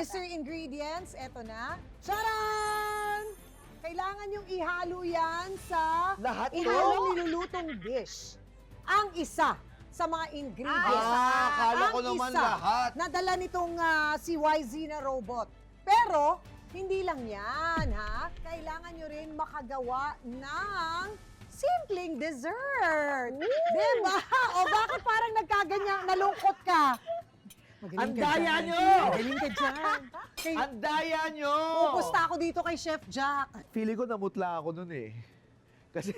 Mystery ingredients, eto na. Charan! Kailangan yung ihalo yan sa Lahat to? nilulutong dish. Ang isa sa mga ingredients. akala ko ang naman isa lahat. na dala nitong si YZ na robot. Pero, hindi lang yan, ha? Kailangan nyo rin makagawa ng simpleng dessert. Diba? O bakit parang nagkaganyan, nalungkot ka? Ang daya nyo! Magaling ka dyan. Kay, Ang daya nyo! pupusta ako dito kay Chef Jack. Feeling ko namutla ako nun eh. Kasi,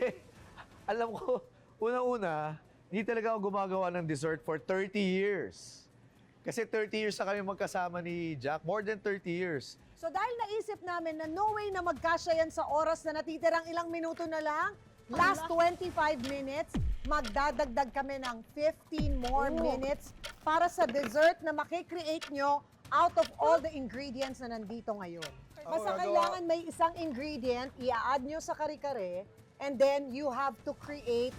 alam ko, una-una, hindi talaga ako gumagawa ng dessert for 30 years. Kasi 30 years na kami magkasama ni Jack. More than 30 years. So dahil naisip namin na no way na magkasya yan sa oras na natitirang ilang minuto na lang, last 25 minutes, magdadagdag kami ng 15 more minutes para sa dessert na makikreate nyo out of all the ingredients na nandito ngayon. Basta gagawa. kailangan may isang ingredient, i-add nyo sa kare-kare, and then you have to create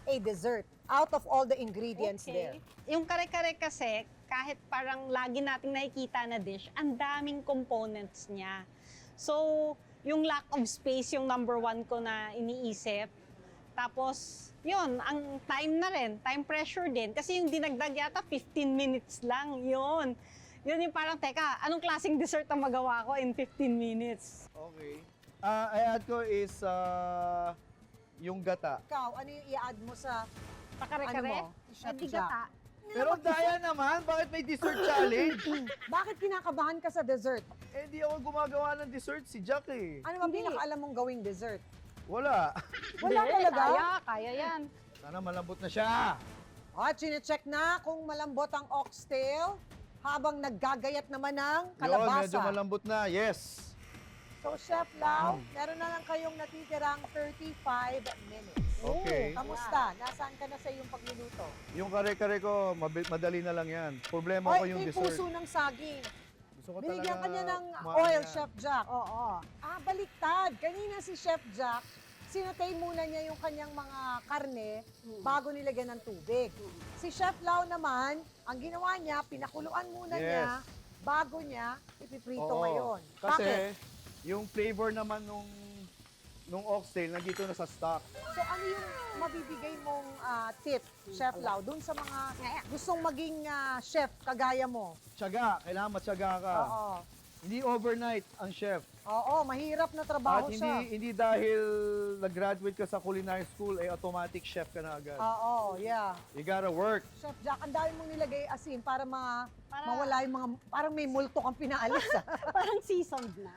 a dessert out of all the ingredients there. Yung kare-kare kasi, kahit parang lagi nating nakikita na dish, ang daming components niya. So, yung lack of space yung number one ko na iniisip. Tapos, yun, ang time na rin, time pressure din. Kasi yung dinagdag yata 15 minutes lang, yun. Yun yung parang, teka, anong klaseng dessert ang magawa ko in 15 minutes? Okay. I add ko is yung gata. Ikaw, ano yung i-add mo sa Pakare-kare? Ano mo? Chef Di Jack. gata. Pero daya naman, bakit may dessert challenge? Bakit kinakabahan ka sa dessert? Eh, di ako gumagawa ng dessert, si Jack eh. Ano bang Hindi. pinakaalam mong gawing dessert? Wala. Wala Hindi, talaga? Kaya yan. Sana malambot na siya. At chinecheck na kung malambot ang oxtail habang naggagayat naman ng Yun, kalabasa. medyo malambot na. Yes. So, Chef Lau, meron na lang kayong natitirang 35 minutes. Okay. Kamusta? Nasaan ka na sa iyong pagluluto? Yung kare-kare ko, madali na lang yan. Problema ko Oy, yung may dessert. puso ng saging. Gusto ko Binigyan talaga ka niya ng kumain oil, yan. Chef Jack. Oo. Baliktad. Kanina si Chef Jack, sinatay muna niya yung kanyang mga karne bago nilagyan ng tubig. Si Chef Lau naman, ang ginawa niya, pinakuluan muna Yes. niya bago niya ipiprito Oo. ngayon. Kasi Bakit? yung flavor naman nung oxtail nandito na sa stock. So ano yung mabibigay mong tip, Chef Lau, dun sa mga gustong maging chef kagaya mo? Tiyaga, kailangan matyaga ka. Oo. Hindi overnight ang chef. Oo, mahirap na At trabaho siya. hindi dahil nag-graduate ka sa culinary school, ay automatic chef ka na agad. Oo, yeah. You gotta work. Chef Jack, ang dami mong nilagay asin para mawala yung mga, parang may multo kang pinaalis. Parang seasoned na.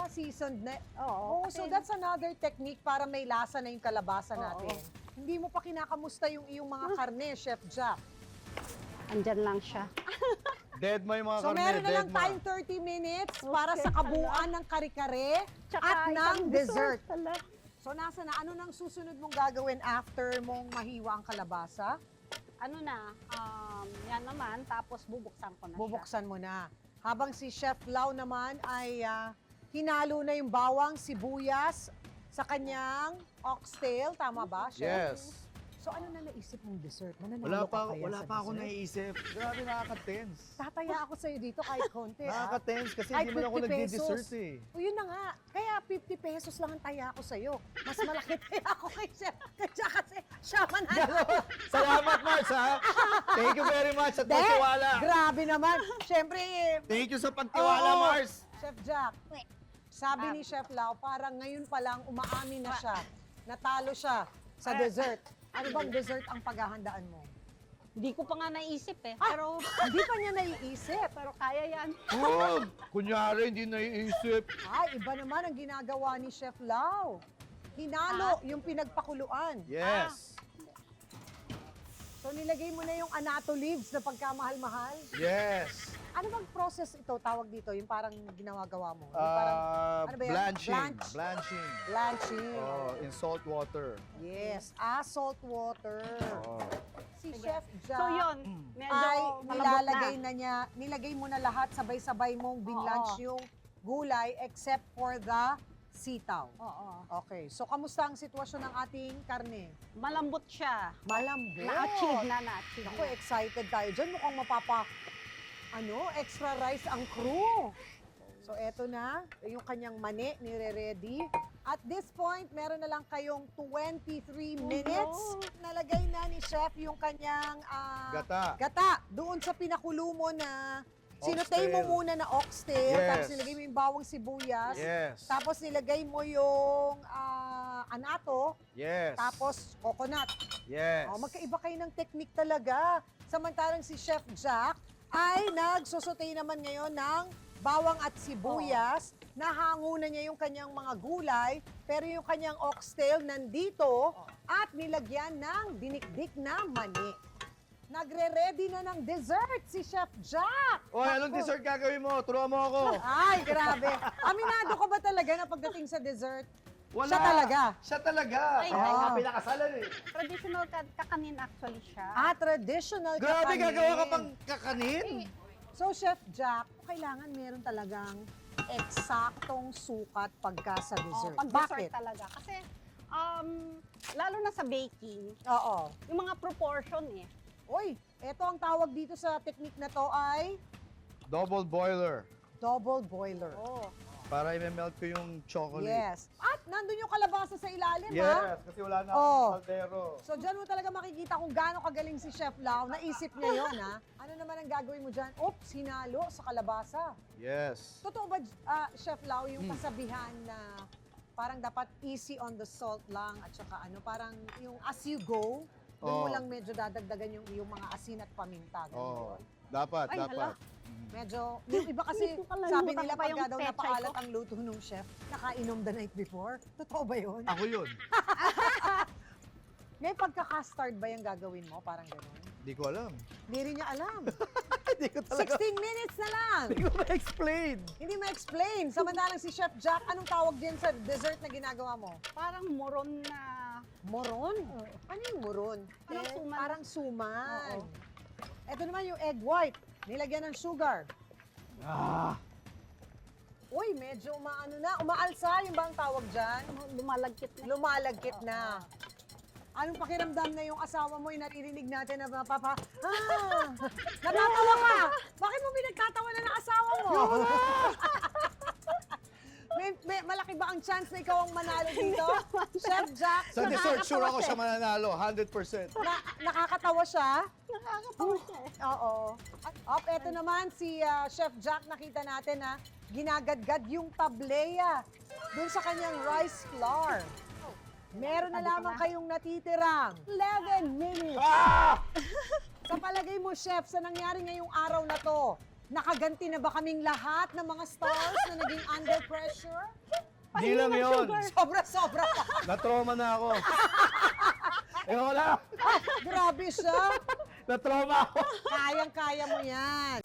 Seasoned na. Oo. Oh, so that's another technique para may lasa na yung kalabasa natin. Hindi mo pa kinakamusta yung iyong mga karne, Chef Jack. Andyan lang siya. Dead ma yung mga So karne, meron na dead lang ma. tayong 30 minutes para sa kabuuan ng kare-kare at ng isang dessert. Tala. So nasa na, ano nang susunod mong gagawin after mong mahiwa ang kalabasa? Ano na, yan naman, tapos bubuksan ko na siya. Bubuksan mo na. Habang si Chef Lau naman ay hinalo na yung bawang, sibuyas sa kanyang oxtail. Tama ba, Chef? Yes. So ano na naisip mong dessert? Wala Mananalo ka kaya wala sa pa ako dessert? naiisip. Grabe, nakaka-tense. Tataya ako sa'yo dito kahit konti. Nakaka-tense kasi Kahit hindi mo na ako 50 nagdi-dessert pesos. eh. O yun na nga. Kaya 50 pesos lang ang taya ko sa'yo. Mas malaki taya ako kay Chef. Kaya kasi siya manalo. Salamat, Mars, ha? Thank you very much sa pagtiwala. Grabe naman. Siyempre, Thank you sa pagtiwala, Oo. Mars. Chef Jack, sabi ni Chef Lau, parang ngayon pa lang umaamin na siya. Natalo siya sa dessert. Ano bang dessert ang paghahandaan mo? Hindi ko pa nga naisip eh. Pero, Hindi pa niya naiisip. pero kaya yan. Huwag! Kunyari, hindi naiisip. Ay, iba naman ang ginagawa ni Chef Lau. Hinalo yung pinagpakuluan. Yes. So nilagay mo na yung anato leaves na pagkamahal-mahal. Yes. Ano bang process ito, tawag dito, yung parang ginagawa mo? Yung parang ano ba yan? Blanching. Blanch. Blanching. blanching. Oh, in salt water. Yes, salt water. Oh. Si Chef Jack So yun, medyo ay malambot nilalagay na. na niya, nilagay mo na lahat, sabay-sabay mong binlanch yung gulay except for the sitaw. Oo. Okay, so kamusta ang sitwasyon ng ating karne? Malambot siya. Malambot. Na-achieve na, na-achieve Ako, na. excited tayo dyan. Mukhang extra rice ang crew. So, eto na, yung kanyang mani, nire-ready. At this point, meron na lang kayong 23 minutes. Nalagay na ni Chef yung kanyang gata. Doon sa pinakulo mo na sinutay mo Oxtail. muna na oxtail. Yes. Tapos nilagay mo yung bawang sibuyas. Yes. Tapos nilagay mo yung anato. Yes. Tapos coconut. Yes. Oh, magkaiba kayo ng technique talaga. Samantalang si Chef Jack ay nagsusutay naman ngayon ng bawang at sibuyas. Nahango na niya yung kanyang mga gulay, pero yung kanyang oxtail nandito at nilagyan ng dinikdik na mani. Nagre-ready na ng dessert si Chef Jack. Oy, anong Naku. dessert gagawin mo? Turuan mo ako. Ay, grabe. Aminado ka ba talaga na pagdating sa dessert? Wala. Siya talaga. Siya talaga. Ay, Kaya nga ah. pinakasalan eh. Traditional kakanin actually siya. Traditional Grabe, kakanin. gagawa ka pang kakanin? So, Chef Jack, kailangan meron talagang eksaktong sukat pagka sa dessert. Pag Bakit? dessert talaga. Kasi, lalo na sa baking, Oo. yung mga proportion eh. Uy, eto ang tawag dito sa technique na to ay Double boiler. double boiler. Oh. Para i-melt ko yung chocolate. Yes. At nandun yung kalabasa sa ilalim, ha? Yes, kasi wala na Oh. akong kaldero. So, dyan mo talaga makikita kung gaano kagaling si Chef Lau. Naisip niya yun, ha? Ano naman ang gagawin mo dyan? Oops, hinalo sa kalabasa. Yes. Totoo ba, Chef Lau, yung kasabihan na parang dapat easy on the salt lang at saka parang yung as you go, doon mo Oo. lang medyo dadagdagan yung mga asin at paminta. Oo. Ganun. Dapat, Ay, dapat. Medyo, yung iba kasi Hindi ko kalimutan sabi nila pa yung pagka daw pechay napaalat ko. ang luto ng chef, nakainom the night before. Totoo ba yun? Ako yun. May pagka-custard ba yung gagawin mo? Parang gano'n? Hindi ko alam. Hindi rin niya alam. Hindi ko 16 minutes na lang. Hindi ko ma-explain. Hindi ma-explain. Samantalang si Chef Jack, anong tawag din sa dessert na ginagawa mo? Parang moron na... Moron? Ano yung moron? Parang suman. Parang suman. Oo. Ito naman yung egg white. Nilagyan ng sugar. Uy, medyo umaalsa. Yung ba ang tawag dyan? Lumalagkit na. Lumalagkit na. Anong pakiramdam na yung asawa mo, yung naririnig natin na natatawa ka? Bakit mo pinagtatawa na ng asawa mo? may malaki ba ang chance na ikaw ang manalo dito? Chef Jack, Sa dessert, sure ako siya. siya mananalo. 100%. Nakakatawa siya? Nakakatawa siya eh. Oo. At eto naman si Chef Jack, nakita natin na ginagadgad yung tableya dun sa kanyang rice flour. Meron na lamang kayong natitirang 11 minutes. Sa palagay mo, Chef, sa nangyari ngayong araw na to, nakaganti na ba kaming lahat ng mga stars na naging under pressure? Hindi lang yun. Sobra-sobra pa. Na-trauma na ako. Ewan ko lang. Grabe siya. Na-trauma ako. Kayang-kaya mo yan.